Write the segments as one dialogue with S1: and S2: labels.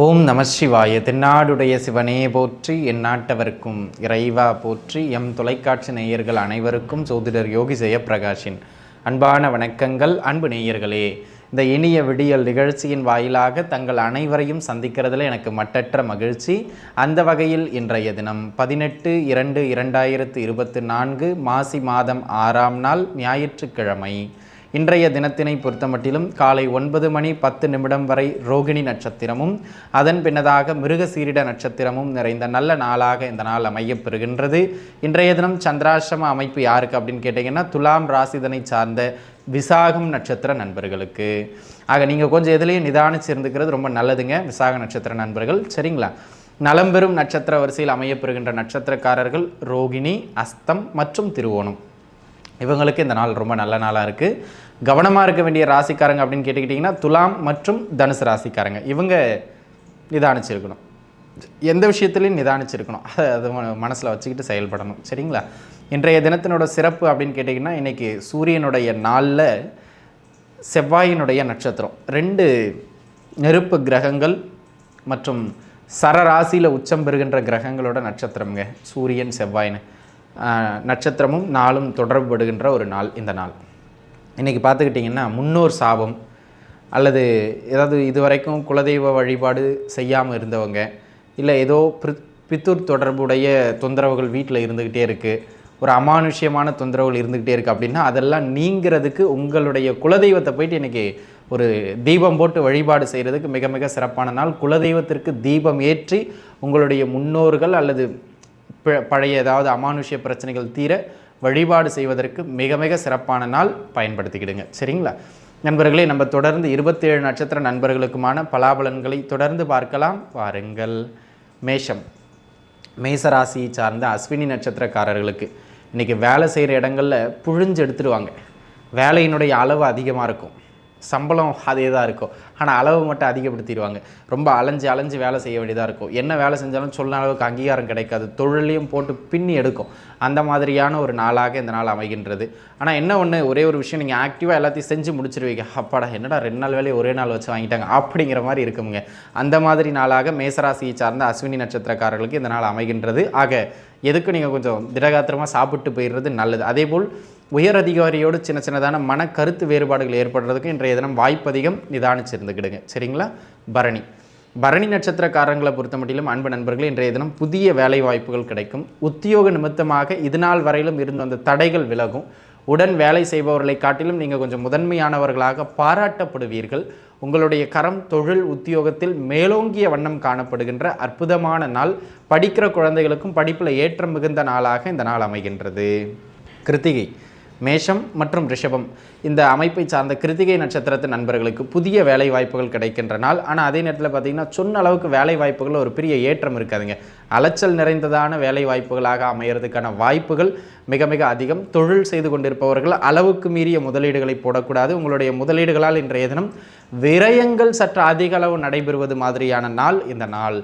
S1: ஓம் நம சிவாய. தென்னாடுடைய சிவனே போற்றி, எந்நாட்டவர்க்கும் இறைவா போற்றி. எம் தொலைக்காட்சி நேயர்கள் அனைவருக்கும் ஜோதிடர் யோகி ஜெயப்பிரகாஷின் அன்பான வணக்கங்கள். அன்பு நேயர்களே, இந்த இனிய விடியல் நிகழ்ச்சியின் வாயிலாக தங்கள் அனைவரையும் சந்திக்கிறதுல எனக்கு மட்டற்ற மகிழ்ச்சி. அந்த வகையில் இன்றைய தினம் 18/2/2024 மாசி மாதம் 6ஆம் நாள் ஞாயிற்றுக்கிழமை. இன்றைய தினத்தினை பொறுத்தமட்டிலும் காலை 9:10 வரை ரோகிணி நட்சத்திரமும் அதன் பின்னதாக மிருகசீரிட நட்சத்திரமும் நிறைந்த நல்ல நாளாக இந்த நாள் அமையப்பெறுகின்றது. இன்றைய தினம் சந்திராசிரம அமைப்பு யாருக்கு அப்படின்னு கேட்டிங்கன்னா, துலாம் ராசிதனை சார்ந்த விசாகம் நட்சத்திர நண்பர்களுக்கு. ஆக நீங்கள் கொஞ்சம் எதுலேயும் நிதானிச்சு இருந்துக்கிறது ரொம்ப நல்லதுங்க விசாக நட்சத்திர நண்பர்கள், சரிங்களா? நலம்பெறும் நட்சத்திர வரிசையில் அமையப்பெறுகின்ற நட்சத்திரக்காரர்கள் ரோகிணி, அஸ்தம் மற்றும் திருவோணம். இவங்களுக்கு இந்த நாள் ரொம்ப நல்ல நாளாக இருக்குது. கவனமாக இருக்க வேண்டிய ராசிக்காரங்க அப்படின்னு கேட்டுக்கிட்டிங்கன்னா, துலாம் மற்றும் தனுசு ராசிக்காரங்க. இவங்க நிதானிச்சிருக்கணும், எந்த விஷயத்துலையும் நிதானிச்சிருக்கணும். அது மனசில் வச்சுக்கிட்டு செயல்படணும், சரிங்களா? இன்றைய தினத்தினோட சிறப்பு அப்படின்னு கேட்டிங்கன்னா, இன்றைக்கி சூரியனுடைய நாளில் செவ்வாயினுடைய நட்சத்திரம், 2 நெருப்பு கிரகங்கள் மற்றும் சரராசியில் உச்சம் பெறுகின்ற கிரகங்களோட நட்சத்திரம்ங்க சூரியன் செவ்வாயின்னு. நட்சத்திரமும் நாளும் தொடர்புபடுகின்ற ஒரு நாள் இந்த நாள். இன்றைக்கி பார்த்துக்கிட்டிங்கன்னா, முன்னோர் சாபம் அல்லது ஏதாவது இதுவரைக்கும் குலதெய்வ வழிபாடு செய்யாமல் இருந்தவங்க, இல்லை ஏதோ பித்தூர் தொடர்புடைய தொந்தரவுகள் வீட்டில் இருந்துக்கிட்டே இருக்குது, ஒரு அமானுஷ்யமான தொந்தரவுகள் இருந்துக்கிட்டே இருக்குது அப்படின்னா, அதெல்லாம் நீங்கிறதுக்கு உங்களுடைய குலதெய்வத்தை போயிட்டு இன்றைக்கி ஒரு தீபம் போட்டு வழிபாடு செய்கிறதுக்கு மிக மிக சிறப்பான நாள். குலதெய்வத்திற்கு தீபம் ஏற்றி உங்களுடைய முன்னோர்கள் அல்லது பழைய ஏதாவது அமானுஷ்ய பிரச்சனைகள் தீர வழிபாடு செய்வதற்கு மிக மிக சிறப்பான நாள், பயன்படுத்திக்கிடுங்க, சரிங்களா நண்பர்களே? நம்ம தொடர்ந்து 27 நட்சத்திர நண்பர்களுக்குமான பலாபலன்களை தொடர்ந்து பார்க்கலாம், வாருங்கள். மேஷம், மேசராசியை சார்ந்த அஸ்வினி நட்சத்திரக்காரர்களுக்கு இன்றைக்கி வேலை செய்கிற இடங்களில் புழிஞ்சு எடுத்துடுவாங்க. வேலையினுடைய அளவு அதிகமாக இருக்கும், சம்பளம் அதே தான் இருக்கும், ஆனால் அளவு மட்டும் அதிகப்படுத்திடுவாங்க. ரொம்ப அலைஞ்சு வேலை செய்ய வேண்டியதாக இருக்கும். என்ன வேலை செஞ்சாலும் சொன்ன அளவுக்கு அங்கீகாரம் கிடைக்காது, தொழிலையும் போட்டு பின்னி எடுக்கும். அந்த மாதிரியான ஒரு நாளாக இந்த நாள் அமைகின்றது. ஆனால் என்ன ஒரே ஒரு விஷயம், நீங்கள் ஆக்டிவாக எல்லாத்தையும் செஞ்சு முடிச்சிருவீங்க. அப்பாடா என்னடா 2 நாள் வேலையை ஒரே நாள் வச்சு வாங்கிட்டாங்க அப்படிங்கிற மாதிரி இருக்குங்க. அந்த மாதிரி நாளாக மேசராசியை சார்ந்த அஸ்வினி நட்சத்திரக்காரர்களுக்கு இந்த நாள் அமைகின்றது. ஆக எதுக்கு நீங்கள் கொஞ்சம் திடகாத்திரமாக சாப்பிட்டு போயிடுறது நல்லது. அதேபோல் உயர் அதிகாரியோடு சின்னதான மன கருத்து வேறுபாடுகள் ஏற்படுறதுக்கு இன்றைய தினம் வாய்ப்பு அதிகம், நிதானிச்சிருந்துக்கிடுங்க, சரிங்களா? பரணி நட்சத்திரக்காரங்களை பொறுத்த மட்டிலும் அன்பு நண்பர்களே, இன்றைய தினம் புதிய வேலை வாய்ப்புகள் கிடைக்கும். உத்தியோக நிமித்தமாக இதுநாள் வரையிலும் இருந்த அந்த தடைகள் விலகும். உடன் வேலை செய்பவர்களை காட்டிலும் நீங்கள் கொஞ்சம் முதன்மையானவர்களாக பாராட்டப்படுவீர்கள். உங்களுடைய கரம் தொழில் உத்தியோகத்தில் மேலோங்கிய வண்ணம் காணப்படுகின்ற அற்புதமான நாள். படிக்கிற குழந்தைகளுக்கும் படிப்பில் ஏற்றம் மிகுந்த நாளாக இந்த நாள் அமைகின்றது. கிருத்திகை, மேஷம் மற்றும் ரிஷபம் இந்த அமைப்பை சார்ந்த கிருத்திகை நட்சத்திரத்து நண்பர்களுக்கு புதிய வேலை வாய்ப்புகள் கிடைக்கின்ற நாள். ஆனால் அதே நேரத்தில் பார்த்திங்கன்னா, சொன்ன அளவுக்கு வேலை வாய்ப்புகள் ஒரு பெரிய ஏற்றம் இருக்காதுங்க. அலைச்சல் நிறைந்ததான வேலை வாய்ப்புகளாக அமையறதுக்கான வாய்ப்புகள் மிக மிக அதிகம். தொழில் செய்து கொண்டிருப்பவர்கள் அளவுக்கு மீறிய முதலீடுகளை போடக்கூடாது. உங்களுடைய முதலீடுகளால் இன்றைய தினம் விரயங்கள் சற்று அதிக அளவு நடைபெறுவது மாதிரியான நாள் இந்த நாள்.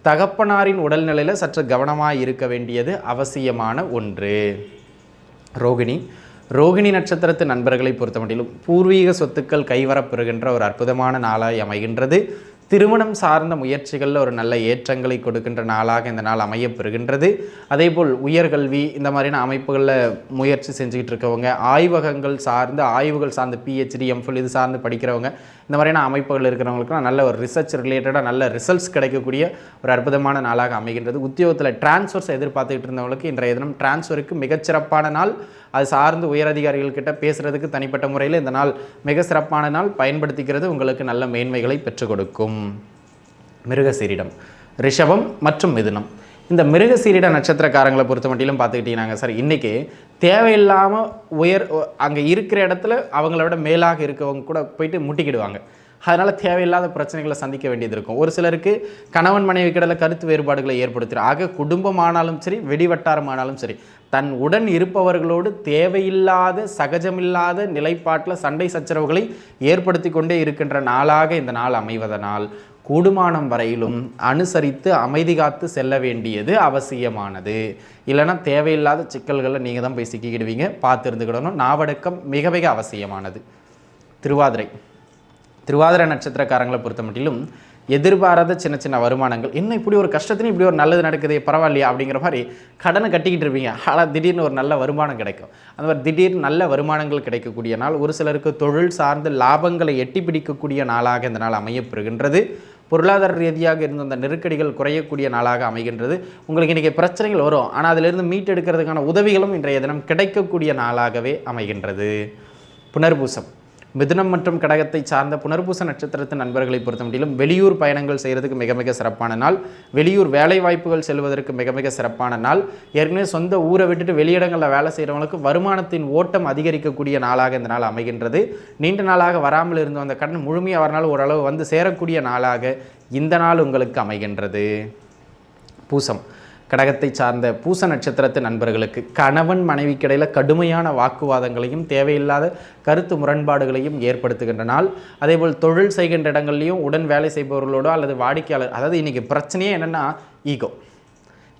S1: தகப்பனாரின் உடல்நிலையில் சற்று கவனமாக இருக்க வேண்டியது அவசியமான ஒன்று. ரோகிணி நட்சத்திரத்து நண்பர்களை பொறுத்தமட்டிலும் பூர்வீக சொத்துக்கள் கைவரப்பெறுகின்ற ஒரு அற்புதமான நாளாய் அமைகின்றது. திருமணம் சார்ந்த முயற்சிகளில் ஒரு நல்ல ஏற்றங்களை கொடுக்கின்ற நாளாக இந்த நாள் அமையப்பெறுகின்றது. அதேபோல் உயர்கல்வி இந்த மாதிரியான அமைப்புகளில் முயற்சி செஞ்சுக்கிட்டு இருக்கவங்க, ஆய்வுகள் சார்ந்த PhD MPhil இது சார்ந்து படிக்கிறவங்க, இந்த மாதிரியான அமைப்புகள் இருக்கிறவங்களுக்குலாம் நல்ல ஒரு ரிசர்ச் ரிலேட்டடாக நல்ல ரிசல்ட்ஸ் கிடைக்கக்கூடிய ஒரு அற்புதமான நாளாக அமைகின்றது. உத்தியோகத்தில் டிரான்ஸ்ஃபர்ஸ் எதிர்பார்த்துக்கிட்டு இருந்தவங்களுக்கு இன்றைய தினம் டிரான்ஸ்ஃபருக்கு மிகச்சிறப்பான நாள். அது சார்ந்து உயரதிகாரிகள்கிட்ட பேசுகிறதுக்கு தனிப்பட்ட முறையில் இந்த நாள் மிக சிறப்பான நாள், பயன்படுத்திக்கிறது உங்களுக்கு நல்ல மேன்மைகளை பெற்றுக் கொடுக்கும். மிருகசீரிடம், ரிஷபம் மற்றும் மிதுனம் இந்த மிருகசீரிட நட்சத்திரக்காரங்களை பொறுத்த மட்டிலும் பார்த்துக்கிட்டீங்கன்னா சார், இன்றைக்கி தேவையில்லாமல் அங்கே இருக்கிற இடத்துல அவங்கள விட மேலாக இருக்கவங்க கூட போயிட்டு முட்டிக்கிடுவாங்க. அதனால் தேவையில்லாத பிரச்சனைகளை சந்திக்க வேண்டியது இருக்கும். ஒரு சிலருக்கு கணவன் மனைவி கிடல கருத்து வேறுபாடுகளை ஏற்படுத்துகிறோம். ஆக குடும்பமானாலும் சரி, வெடிவட்டாரமானாலும் சரி, தன் உடன் இருப்பவர்களோடு தேவையில்லாத சகஜமில்லாத நிலைப்பாட்டில் சண்டை சச்சரவுகளை ஏற்படுத்தி கொண்டே இருக்கின்ற நாளாக இந்த நாள் அமைவதனால் கூடுமானம் வரையிலும் அனுசரித்து அமைதி காத்து செல்ல வேண்டியது அவசியமானது. இல்லைனா தேவையில்லாத சிக்கல்களை நீங்கள் தான் போய் சிக்கிக்கிடுவீங்க, பார்த்து இருந்துக்கிடணும். நாவடக்கம் மிக மிக அவசியமானது. திருவாதிரை நட்சத்திரக்காரங்களை பொறுத்த மட்டிலும் எதிர்பாராத சின்ன சின்ன வருமானங்கள், என்ன இப்படி ஒரு கஷ்டத்துலையும் இப்படி ஒரு நல்லது நடக்குது பரவாயில்லையா அப்படிங்கிற மாதிரி கடனை கட்டிக்கிட்டு இருப்பீங்க. ஆனால் திடீர்னு ஒரு நல்ல வருமானம் கிடைக்கும். அந்த மாதிரி திடீர்னு நல்ல வருமானங்கள் கிடைக்கக்கூடிய நாள். ஒரு சிலருக்கு தொழில் சார்ந்து லாபங்களை எட்டி பிடிக்கக்கூடிய நாளாக இந்த நாள் அமையப்பெறுகின்றது. பொருளாதார ரீதியாக இருந்த அந்த நெருக்கடிகள் குறையக்கூடிய நாளாக அமைகின்றது. உங்களுக்கு இன்றைக்கி பிரச்சனைகள் வரும், ஆனால் அதிலிருந்து மீட்டெடுக்கிறதுக்கான உதவிகளும் இன்றைய தினம் கிடைக்கக்கூடிய நாளாகவே அமைகின்றது. புனர்பூசம், மிதுனம் மற்றும் கடகத்தை சார்ந்த புனர்பூச நட்சத்திரத்தின் நண்பர்களை பொறுத்த மட்டிலும் வெளியூர் பயணங்கள் செய்கிறதுக்கு மிக மிக சிறப்பான நாள். வெளியூர் வேலை வாய்ப்புகள் செல்வதற்கு மிக மிக சிறப்பான நாள். ஏற்கனவே சொந்த ஊரை விட்டுட்டு வெளியிடங்களில் வேலை செய்கிறவங்களுக்கு வருமானத்தின் ஓட்டம் அதிகரிக்கக்கூடிய நாளாக இந்த நாள் அமைகின்றது. நீண்ட நாளாக வராமல் இருந்த அந்த கடன் முழுமையாக வரனால ஓரளவு வந்து சேரக்கூடிய நாளாக இந்த நாள் உங்களுக்கு அமைகின்றது. பூசம், கடகத்தை சார்ந்த பூச நட்சத்திரத்து நண்பர்களுக்கு கணவன் மனைவிக்கிடையில் கடுமையான வாக்குவாதங்களையும் தேவையில்லாத கருத்து முரண்பாடுகளையும் ஏற்படுத்துகின்ற நாள். அதேபோல் தொழில் செய்கின்ற இடங்கள்லையும் உடன் வேலை செய்பவர்களோடோ அல்லது வாடிக்கையாளர், அதாவது இன்றைக்கி பிரச்சனையே என்னென்னா ஈகோ,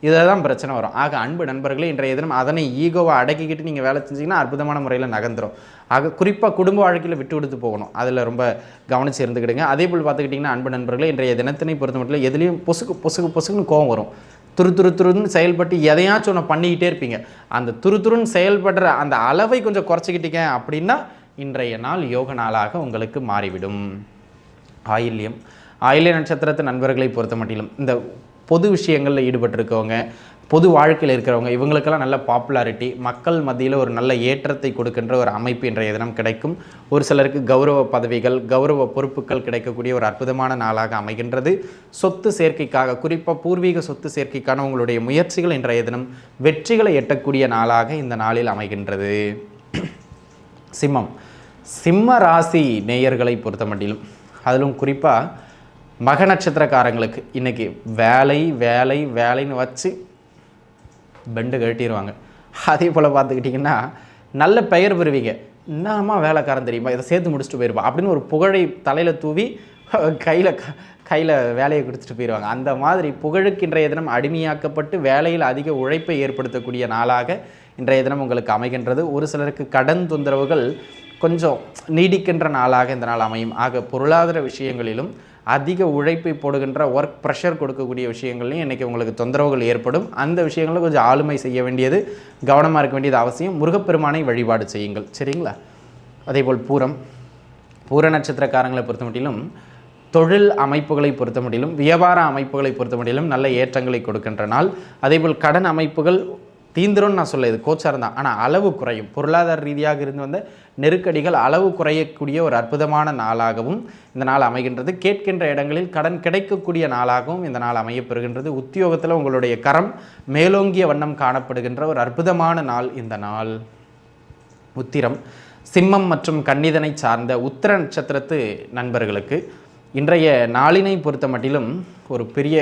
S1: இதில் தான் பிரச்சனை வரும். ஆக அன்பு நண்பர்களே, இன்றைய தினம் அதனை ஈகோவை அடக்கிக்கிட்டு நீங்கள் வேலை செஞ்சிங்கன்னா அற்புதமான முறையில் நகர்ந்துடும். ஆக குறிப்பாக குடும்ப வாழ்க்கையில் விட்டு கொடுத்து போகணும், அதில் ரொம்ப கவனித்து இருந்துக்கிடுங்க. அதே போல் பார்த்துக்கிட்டிங்கன்னா அன்பு நண்பர்களே, இன்றைய தினத்தினை பொறுத்த மட்டும் எதுலேயும் பொசுக்குன்னு கோவம் வரும். துருன்னு செயல்பட்டு எதையாச்சும் ஒன்று பண்ணிக்கிட்டே இருப்பீங்க. அந்த துருன்னு செயல்படுற அந்த அளவை கொஞ்சம் குறைச்சிக்கிட்டீங்க அப்படின்னா இன்றைய நாள் யோக நாளாக உங்களுக்கு மாறிவிடும். ஆயில்ய நட்சத்திரத்து நண்பர்களை பொறுத்த மட்டிலும் இந்த பொது விஷயங்களில் ஈடுபட்டிருக்கவங்க, பொது வாழ்க்கையில் இருக்கிறவங்க, இவங்களுக்கெல்லாம் நல்ல பாப்புலாரிட்டி, மக்கள் மத்தியில் ஒரு நல்ல ஏற்றத்தை கொடுக்கின்ற ஒரு அமைப்பு இன்றைய தினம் கிடைக்கும். ஒரு சிலருக்கு கௌரவ பதவிகள், கௌரவ பொறுப்புகள் கிடைக்கக்கூடிய ஒரு அற்புதமான நாளாக அமைகின்றது. சொத்து சேர்க்கைக்காக, குறிப்பாக பூர்வீக சொத்து சேர்க்கைக்கான உங்களுடைய முயற்சிகள் இன்றைய தினம் வெற்றிகளை எட்டக்கூடிய நாளாக இந்த நாளில் அமைகின்றது. சிம்ம ராசி நேயர்களை பொறுத்த மட்டிலும் அதிலும் குறிப்பாக மக நட்சத்திரக்காரங்களுக்கு இன்றைக்கி வேலைன்னு வச்சு பெண்டு கழட்டிடுவாங்க. அதே போல் பார்த்துக்கிட்டிங்கன்னா நல்ல பெயர் பெறுவீங்க. என்னம்மா வேலைக்காரன் தெரியுமா, இதை சேர்த்து முடிச்சுட்டு போயிருப்பா அப்படின்னு ஒரு புகழை தலையில் தூவி கையில் வேலையை கொடுத்துட்டு போயிடுவாங்க. அந்த மாதிரி புகழுக்கு இன்றைய தினம் அடிமையாக்கப்பட்டு வேலையில் அதிக உழைப்பை ஏற்படுத்தக்கூடிய நாளாக இன்றைய தினம் உங்களுக்கு அமைகின்றது. ஒரு சிலருக்கு கடன் தொந்தரவுகள் கொஞ்சம் நீடிக்கின்ற நாளாக இந்த நாள் அமையும். ஆக பொருளாதார விஷயங்களிலும் அதிக உழைப்பை போடுகின்ற ஒர்க் ப்ரெஷர் கொடுக்கக்கூடிய விஷயங்கள்லையும் இன்றைக்கி உங்களுக்கு தொந்தரவுகள் ஏற்படும். அந்த விஷயங்களும் கொஞ்சம் ஆளுமை செய்ய வேண்டியது, கவனமாக இருக்க வேண்டியது அவசியம். முருகப்பெருமானை வழிபாடு செய்யுங்கள், சரிங்களா? அதேபோல் பூர நட்சத்திரக்காரங்களை பொறுத்த மட்டிலும் தொழில் அமைப்புகளை பொறுத்த மட்டிலும் வியாபார அமைப்புகளை பொறுத்த மட்டிலும் நல்ல ஏற்றங்களை கொடுக்கின்ற நாள். அதேபோல் கடன் அமைப்புகள் தீந்துரும்னு நான் சொல்ல, இது கோச்சாரம் தான், ஆனால் அளவு குறையும். பொருளாதார ரீதியாக இருந்து வந்த நெருக்கடிகள் அளவு குறையக்கூடிய ஒரு அற்புதமான நாளாகவும் இந்த நாள் அமைகின்றது. கேட்கின்ற இடங்களில் கடன் கிடைக்கக்கூடிய நாளாகவும் இந்த நாள் அமையப்பெறுகின்றது. உத்தியோகத்தில் உங்களுடைய கரம் மேலோங்கிய வண்ணம் காணப்படுகின்ற ஒரு அற்புதமான நாள் இந்த நாள். உத்திரம், சிம்மம் மற்றும் கன்னிதனை சார்ந்த உத்திர நட்சத்திரத்து நண்பர்களுக்கு இன்றைய நாளினை பொறுத்த மட்டிலும் ஒரு பெரிய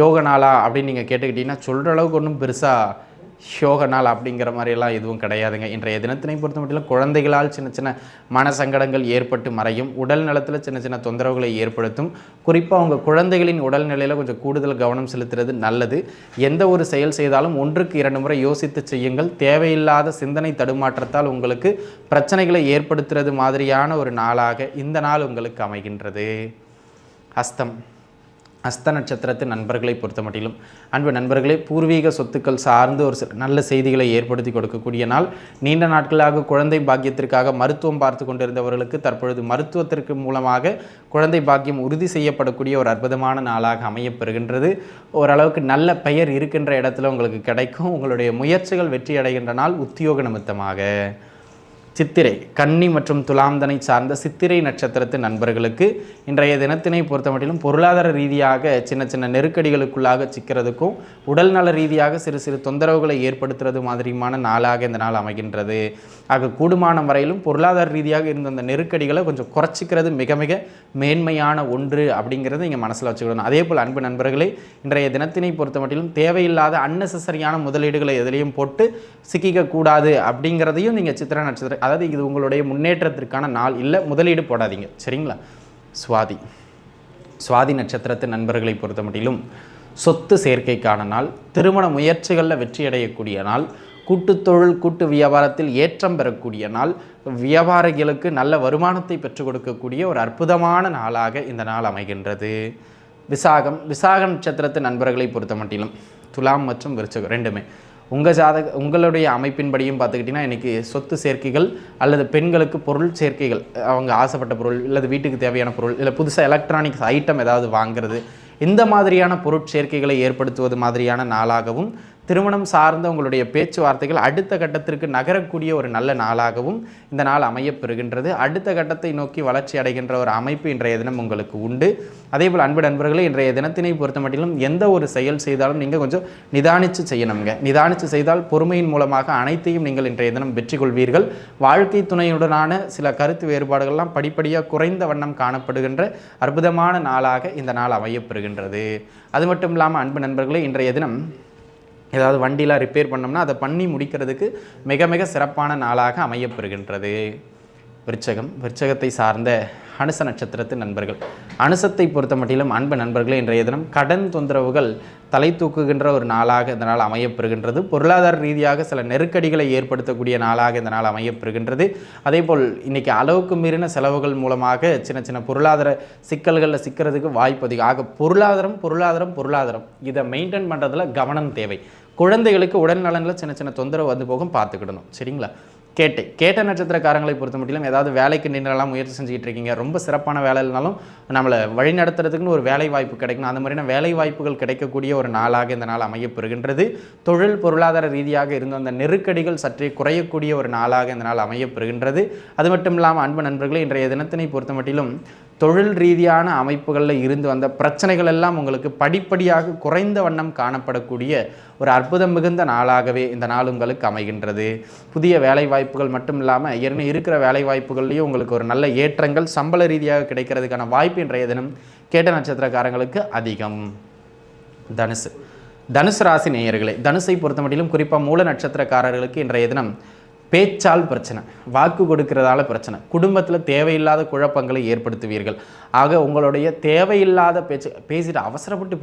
S1: யோக நாளா அப்படின்னு நீங்கள் கேட்டுக்கிட்டிங்கன்னா சொல்கிற அளவுக்கு ஒன்றும் பெருசாக யோக நாள் அப்படிங்கிற மாதிரியெல்லாம் எதுவும் கிடையாதுங்க. இன்றைய தினத்தினை பொறுத்த மட்டும் குழந்தைகளால் சின்ன சின்ன மனசங்கடங்கள் ஏற்பட்டு மறையும். உடல் நலத்தில் சின்ன சின்ன தொந்தரவுகளை ஏற்படுத்தும். குறிப்பாக உங்கள் குழந்தைகளின் உடல்நிலையில் கொஞ்சம் கூடுதல் கவனம் செலுத்துறது நல்லது. எந்த ஒரு செயல் செய்தாலும் 1-2 முறை யோசித்து செய்யுங்கள். தேவையில்லாத சிந்தனை தடுமாற்றத்தால் உங்களுக்கு பிரச்சனைகளை ஏற்படுத்துறது மாதிரியான ஒரு நாளாக இந்த நாள் உங்களுக்கு அமைகின்றது. அஸ்த நட்சத்திரத்து நண்பர்களை பொறுத்த மட்டிலும் அன்பு நண்பர்களே, பூர்வீக சொத்துக்கள் சார்ந்து ஒரு நல்ல செய்திகளை ஏற்படுத்தி கொடுக்கக்கூடிய நாள். நீண்ட நாட்களாக குழந்தை பாக்கியத்திற்காக மருத்துவம் பார்த்து கொண்டிருந்தவர்களுக்கு தற்பொழுது மருத்துவத்திற்கு மூலமாக குழந்தை பாக்கியம் உறுதி செய்யப்படக்கூடிய ஒரு அற்புதமான நாளாக அமையப்பெறுகின்றது. ஓரளவுக்கு நல்ல பெயர் இருக்கின்ற இடத்துல உங்களுக்கு கிடைக்கும். உங்களுடைய முயற்சிகள் வெற்றி அடைகின்ற நாள் உத்தியோக நிமித்தமாக. சித்திரை, கன்னி மற்றும் துலாம்தனை சார்ந்த சித்திரை நட்சத்திரத்து நண்பர்களுக்கு இன்றைய தினத்தினை பொறுத்த மட்டிலும் பொருளாதார ரீதியாக சின்ன சின்ன நெருக்கடிகளுக்குள்ளாக சிக்கிறதுக்கும் உடல் நல ரீதியாக சிறு சிறு தொந்தரவுகளை ஏற்படுத்துறது மாதிரியான நாளாக இந்த நாள் அமைகின்றது. ஆக கூடுமான வரையிலும் பொருளாதார ரீதியாக இருந்த அந்த நெருக்கடிகளை கொஞ்சம் குறைச்சிக்கிறது மிக மிக மேன்மையான ஒன்று அப்படிங்கிறது நீங்கள் மனசில் வச்சுக்கணும். அதே போல் அன்பு நண்பர்களே, இன்றைய தினத்தினை பொறுத்த மட்டிலும் தேவையில்லாத அன்னெசரியான முதலீடுகளை எதிலையும் போட்டு சிக்கிக்கக்கூடாது அப்படிங்கிறதையும் நீங்கள் சித்திரை நட்சத்திரம், அதாவது இது உங்களுடைய முன்னேற்றத்திற்கான நாள் இல்லை, முதலீடு போடாதீங்க, சரிங்களா? சுவாதி நட்சத்திரத்து நண்பர்களை பொறுத்த மட்டிலும் சொத்து சேர்க்கைக்கான நாள், திருமண முயற்சிகளில் வெற்றி அடையக்கூடிய நாள், கூட்டுத்தொழில் கூட்டு வியாபாரத்தில் ஏற்றம் பெறக்கூடிய நாள், வியாபாரிகளுக்கு நல்ல வருமானத்தை பெற்றுக் கொடுக்கக்கூடிய ஒரு அற்புதமான நாளாக இந்த நாள் அமைகின்றது. விசாக நட்சத்திரத்து நண்பர்களை பொறுத்த மட்டிலும் துலாம் மற்றும் விருச்சிகம் ரெண்டுமே உங்களுடைய அமைப்பின்படியும் பார்த்துக்கிட்டிங்கன்னா இன்றைக்கி சொத்து சேர்க்கைகள் அல்லது பெண்களுக்கு பொருள் சேர்க்கைகள், அவங்க ஆசைப்பட்ட பொருள் அல்லது வீட்டுக்கு தேவையான பொருள் இல்லை புதுசாக எலக்ட்ரானிக்ஸ் ஐட்டம் ஏதாவது வாங்கிறது, இந்த மாதிரியான பொருட்சேர்க்கைகளை ஏற்படுத்துவது மாதிரியான நாளாகவும், திருமணம் சார்ந்த உங்களுடைய பேச்சுவார்த்தைகள் அடுத்த கட்டத்திற்கு நகரக்கூடிய ஒரு நல்ல நாளாகவும் இந்த நாள் அமையப்பெறுகின்றது. அடுத்த கட்டத்தை நோக்கி வளர்ச்சி அடைகின்ற ஒரு அமைப்பு இன்றைய தினம் உங்களுக்கு உண்டு. அதேபோல் அன்பு நண்பர்களே, இன்றைய தினத்தினை பொறுத்த மட்டிலும் எந்த ஒரு செயல் செய்தாலும் நீங்கள் கொஞ்சம் நிதானித்து செய்யணுங்க. நிதானித்து செய்தால் பொறுமையின் மூலமாக அனைத்தையும் நீங்கள் இன்றைய தினம் வெற்றி கொள்வீர்கள். வாழ்க்கை துணையுடனான சில கருத்து வேறுபாடுகள்லாம் படிப்படியாக குறைந்த வண்ணம் காணப்படுகின்ற அற்புதமான நாளாக இந்த நாள் அமையப்பெறுகின்றது. அது மட்டும் இல்லாமல் அன்பு நண்பர்களே, இன்றைய தினம் ஏதாவது வண்டியில் ரிப்பேர் பண்ணோம்னா அதை பண்ணி முடிக்கிறதுக்கு மிக மிக சிறப்பான நாளாக அமையப்பெறுகின்றது. விருச்சகத்தை சார்ந்த அனுச நட்சத்திரத்து நண்பர்கள், அனுசத்தை பொறுத்த மட்டிலும் அன்பு நண்பர்களே, இன்றைய தினம் கடன் தொந்தரவுகள் தலை தூக்குகின்ற ஒரு நாளாக இந்த நாள் அமையப்பெறுகின்றது. பொருளாதார ரீதியாக சில நெருக்கடிகளை ஏற்படுத்தக்கூடிய நாளாக இந்த நாள் அமையப்பெறுகின்றது. அதேபோல் இன்றைக்கி அளவுக்கு மீறின செலவுகள் மூலமாக சின்ன சின்ன பொருளாதார சிக்கல்களில் சிக்கிறதுக்கு வாய்ப்பு அதிகம். ஆக பொருளாதாரம் இதை மெயின்டைன் பண்ணுறதுல கவனம் தேவை. குழந்தைகளுக்கு உடல் நலனில் சின்ன சின்ன தொந்தரவு வந்து போகும், பார்த்துக்கிடணும். சரிங்களா? கேட்ட நட்சத்திரக்காரங்களை பொறுத்த மட்டிலும் ஏதாவது வேலைக்கு நின்றலாம் முயற்சி செஞ்சுக்கிட்டு இருக்கீங்க, ரொம்ப சிறப்பான வேலை இல்லைனாலும் நம்மளை வழி நடத்துறதுக்குன்னு ஒரு வேலை வாய்ப்பு கிடைக்கணும், அந்த மாதிரியான வேலை வாய்ப்புகள் கிடைக்கக்கூடிய ஒரு நாளாக இந்த நாள் அமையப்பெறுகின்றது. தொழில் பொருளாதார ரீதியாக இருந்த அந்த நெருக்கடிகள் சற்றே குறையக்கூடிய ஒரு நாளாக இந்த நாள் அமையப்பெறுகின்றது. அது மட்டும் இல்லாமல் அன்பு நண்பர்களே, இன்றைய தினத்தினை பொறுத்த மட்டிலும் தொழில் ரீதியான அமைப்புகளில் இருந்து வந்த பிரச்சனைகள் எல்லாம் உங்களுக்கு படிப்படியாக குறைந்த வண்ணம் காணப்படக்கூடிய ஒரு அற்புதம் மிகுந்த நாளாகவே இந்த நாள் உங்களுக்கு அமைகின்றது. புதிய வேலை வாய்ப்புகள் மட்டும் இல்லாமல் இருக்கிற வேலை வாய்ப்புகள்லேயும் உங்களுக்கு ஒரு நல்ல ஏற்றங்கள் சம்பள ரீதியாக கிடைக்கிறதுக்கான வாய்ப்பு இன்றைய தினம் கேட்ட நட்சத்திரக்காரங்களுக்கு அதிகம். தனுசு ராசி நேயர்களே, தனுசை பொறுத்த மட்டிலும் குறிப்பாக மூல நட்சத்திரக்காரர்களுக்கு இன்றைய தினம் பேச்சால் பிரச்சனை, வாக்கு கொடுக்கிறதால பிரச்சனை, குடும்பத்தில் தேவையில்லாத குழப்பங்களை ஏற்படுத்துவீர்கள். ஆக உங்களுடைய தேவையில்லாத பேசிட்டு அவசரப்பட்டு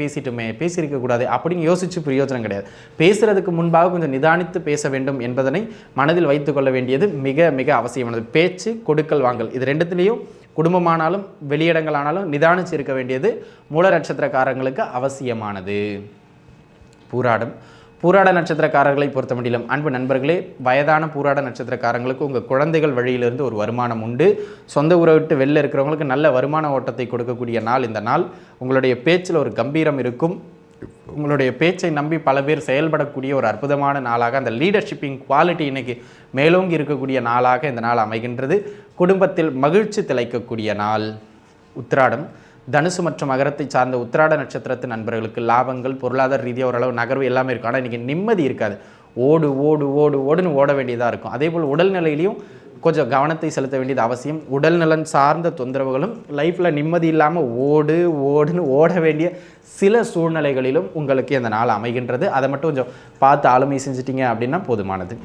S1: பேசியிருக்கக்கூடாது அப்படின்னு யோசித்து பிரயோஜனம் கிடையாது. பேசுகிறதுக்கு முன்பாக கொஞ்சம் நிதானித்து பேச வேண்டும் என்பதனை மனதில் வைத்து கொள்ள வேண்டியது மிக மிக அவசியமானது. பேச்சு கொடுக்கல் வாங்கல் இது ரெண்டுத்துலேயும் குடும்பமானாலும் வெளியிடங்களானாலும் நிதானித்து இருக்க வேண்டியது மூல நட்சத்திரக்காரங்களுக்கு அவசியமானது. பூராட நட்சத்திரக்காரர்களை பொறுத்த முடியலும் அன்பு நண்பர்களே, வயதான பூராட நட்சத்திரக்காரங்களுக்கு உங்கள் குழந்தைகள் வழியிலிருந்து ஒரு வருமானம் உண்டு. சொந்த ஊரை விட்டு வெளில இருக்கிறவங்களுக்கு நல்ல வருமான ஓட்டத்தை கொடுக்கக்கூடிய நாள் இந்த நாள். உங்களுடைய பேச்சில் ஒரு கம்பீரம் இருக்கும். உங்களுடைய பேச்சை நம்பி பல பேர் செயல்படக்கூடிய ஒரு அற்புதமான நாளாக அந்த லீடர்ஷிப்பிங் குவாலிட்டி இன்னைக்கு மேலோங்கி இருக்கக்கூடிய நாளாக இந்த நாள் அமைகின்றது. குடும்பத்தில் மகிழ்ச்சி திளைக்கக்கூடிய நாள். தனுசு மற்றும் மகரத்தை சார்ந்த உத்திராட நட்சத்திரத்து நண்பர்களுக்கு லாபங்கள் பொருளாதார ரீதியாக ஓரளவு நகர்வு எல்லாமே இருக்கும். ஆனால் இன்றைக்கி நிம்மதி இருக்காது. ஓடுன்னு ஓட வேண்டியதாக இருக்கும். அதேபோல் உடல்நிலையிலையும் கொஞ்சம் கவனத்தை செலுத்த வேண்டியது அவசியம். உடல் நலன் சார்ந்த தொந்தரவுகளும் லைஃப்பில் நிம்மதி இல்லாமல் ஓடுன்னு ஓட வேண்டிய சில சூழ்நிலைகளிலும் உங்களுக்கு இந்த நாள் அமைகின்றது. அதை மட்டும் கொஞ்சம் பார்த்து ஆளுமை செஞ்சிட்டிங்க அப்படின்னா போதுமானது.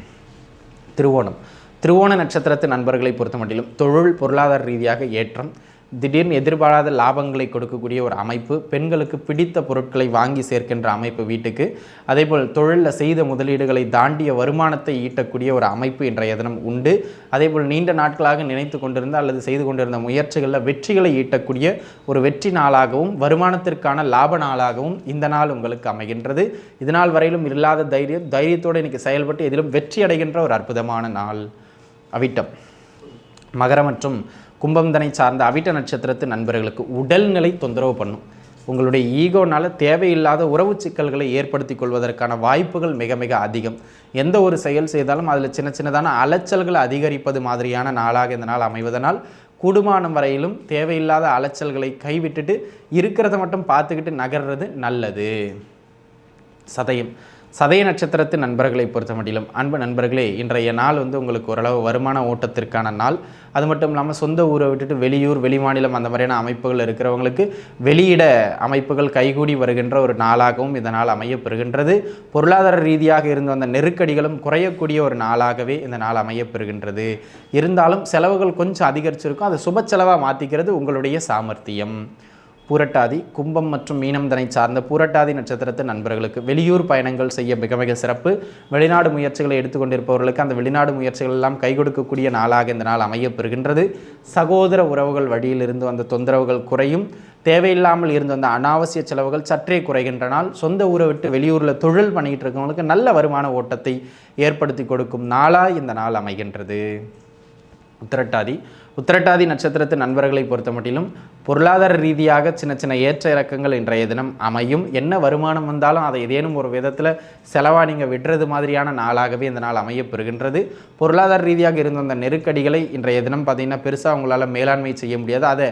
S1: திருவோண நட்சத்திரத்து நண்பர்களை பொறுத்த மட்டிலும் தொழில் பொருளாதார ரீதியாக ஏற்றம், திடீர்னு எதிர்பாராத லாபங்களை கொடுக்கக்கூடிய ஒரு அமைப்பு, பெண்களுக்கு பிடித்த பொருட்களை வாங்கி சேர்க்கின்ற அமைப்பு வீட்டுக்கு, அதேபோல் தொழிலில் செய்த முதலீடுகளை தாண்டிய வருமானத்தை ஈட்டக்கூடிய ஒரு அமைப்பு இன்றைய தினம் உண்டு. அதேபோல் நீண்ட நாட்களாக நினைத்து கொண்டிருந்த அல்லது செய்து கொண்டிருந்த முயற்சிகளில் வெற்றிகளை ஈட்டக்கூடிய ஒரு வெற்றி நாளாகவும் வருமானத்திற்கான லாப நாளாகவும் இந்த நாள் உங்களுக்கு அமைகின்றது. இதனால் வரையிலும் இல்லாத தைரியத்தோடு இன்றைக்கி செயல்பட்டு எதிலும் வெற்றி அடைகின்ற ஒரு அற்புதமான நாள். மகர மற்றும் கும்பம்தனை சார்ந்த அவிட்ட நட்சத்திரத்து நண்பர்களுக்கு உடல்நிலை தொந்தரவு பண்ணும். உங்களுடைய ஈகோனால் தேவையில்லாத உறவு சிக்கல்களை ஏற்படுத்தி கொள்வதற்கான வாய்ப்புகள் மிக மிக அதிகம். எந்த ஒரு செயல் செய்தாலும் அதில் சின்னதான அலைச்சல்களை அதிகரிப்பது மாதிரியான நாளாக இந்த நாள் அமைவதனால் கூடுமானம் வரையிலும் தேவையில்லாத அலைச்சல்களை கைவிட்டுட்டு இருக்கிறத மட்டும் பார்த்துக்கிட்டு நகர்றது நல்லது. சதய நட்சத்திரத்து நண்பர்களை பொறுத்த மட்டிலும் அன்பு நண்பர்களே, இன்றைய நாள் உங்களுக்கு ஓரளவு வருமான ஓட்டத்திற்கான நாள். அது மட்டும் இல்லாமல் சொந்த ஊரை விட்டுட்டு வெளியூர் வெளிமாநிலம் அந்த மாதிரியான அமைப்புகள் இருக்கிறவங்களுக்கு வெளியிட அமைப்புகள் கைகூடி வருகின்ற ஒரு நாளாகவும் இந்த நாள் அமையப்பெறுகின்றது. பொருளாதார ரீதியாக இருந்து வந்த நெருக்கடிகளும் குறையக்கூடிய ஒரு நாளாகவே இந்த நாள் அமையப்பெறுகின்றது. இருந்தாலும் செலவுகள் கொஞ்சம் அதிகரிச்சிருக்கும். அதை சுப செலவாக மாற்றிக்கிறது உங்களுடைய சாமர்த்தியம். பூரட்டாதி, கும்பம் மற்றும் மீனம் தனை சார்ந்த பூரட்டாதி நட்சத்திரத்து நண்பர்களுக்கு வெளியூர் பயணங்கள் செய்ய மிக மிக சிறப்பு. வெளிநாடு முயற்சிகளை எடுத்துக்கொண்டிருப்பவர்களுக்கு அந்த வெளிநாடு முயற்சிகள் எல்லாம் கை கொடுக்கக்கூடிய நாளாக இந்த நாள் அமையப்பெறுகின்றது. சகோதர உறவுகள் வழியில் இருந்து வந்த தொந்தரவுகள் குறையும். தேவையில்லாமல் இருந்து வந்த அனாவசிய செலவுகள் சற்றே குறைகின்ற நாள். சொந்த ஊரை விட்டு வெளியூரில் தொழில் பண்ணிக்கிட்டு இருக்கவங்களுக்கு நல்ல வருமான ஓட்டத்தை ஏற்படுத்தி கொடுக்கும் நாளாக இந்த நாள் அமைகின்றது. உத்திரட்டாதி நட்சத்திரத்து நண்பர்களை பொறுத்த மட்டிலும் பொருளாதார ரீதியாக சின்ன சின்ன ஏற்ற இறக்கங்கள் இன்றைய தினம் அமையும். என்ன வருமானம் வந்தாலும் அதை ஏதேனும் ஒரு விதத்தில் செலவாக நீங்கள் விடுறது மாதிரியான நாளாகவே இந்த நாள் அமையப்பெறுகின்றது. பொருளாதார ரீதியாக இருந்த அந்த நெருக்கடிகளை இன்றைய தினம் பார்த்திங்கன்னா பெருசாக உங்களால் மேலாண்மை செய்ய முடியாது. அதை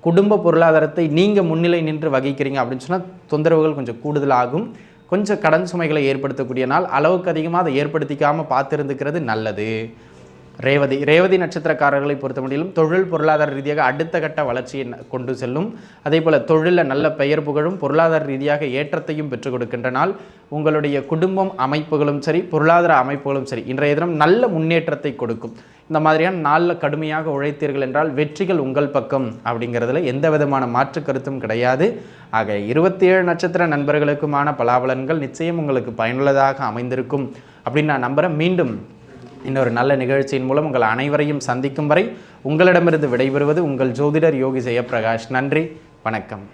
S1: குடும்ப பொருளாதாரத்தை நீங்கள் முன்னிலை நின்று வகிக்கிறீங்க அப்படின்னு சொன்னால் தொந்தரவுகள் கொஞ்சம் கூடுதலாகும். கொஞ்சம் கடன் சுமைகளை ஏற்படுத்தக்கூடிய நாள். அளவுக்கு அதிகமாக அதை ஏற்படுத்திக்காமல் பார்த்துருந்துக்கிறது நல்லது. ரேவதி நட்சத்திரக்காரர்களை பொறுத்த முடியும் தொழில் பொருளாதார ரீதியாக அடுத்த கட்ட வளர்ச்சியை கொண்டு செல்லும். அதே போல் தொழிலில் நல்ல பெயர் புகழும் பொருளாதார ரீதியாக ஏற்றத்தையும் பெற்றுக் கொடுக்கின்ற நாள். உங்களுடைய குடும்பம் அமைப்புகளும் சரி பொருளாதார அமைப்புகளும் சரி இன்றைய தினம் நல்ல முன்னேற்றத்தை கொடுக்கும். இந்த மாதிரியான நாளில் கடுமையாக உழைத்தீர்கள் என்றால் வெற்றிகள் உங்கள் பக்கம் அப்படிங்கிறதுல எந்த விதமான மாற்று கருத்தும் கிடையாது. ஆக 27 நட்சத்திர நண்பர்களுக்குமான பலாபலன்கள் நிச்சயம் உங்களுக்கு பயனுள்ளதாக அமைந்திருக்கும் அப்படின்னு நான் நம்புகிறேன். மீண்டும் இன்னொரு நல்ல நிகழ்ச்சியின் மூலம் உங்கள் அனைவரையும் சந்திக்கும் வரை உங்களிடமிருந்து விடைபெறுவது உங்கள் ஜோதிடர் யோகி ஜெயப்பிரகாஷ். நன்றி, வணக்கம்.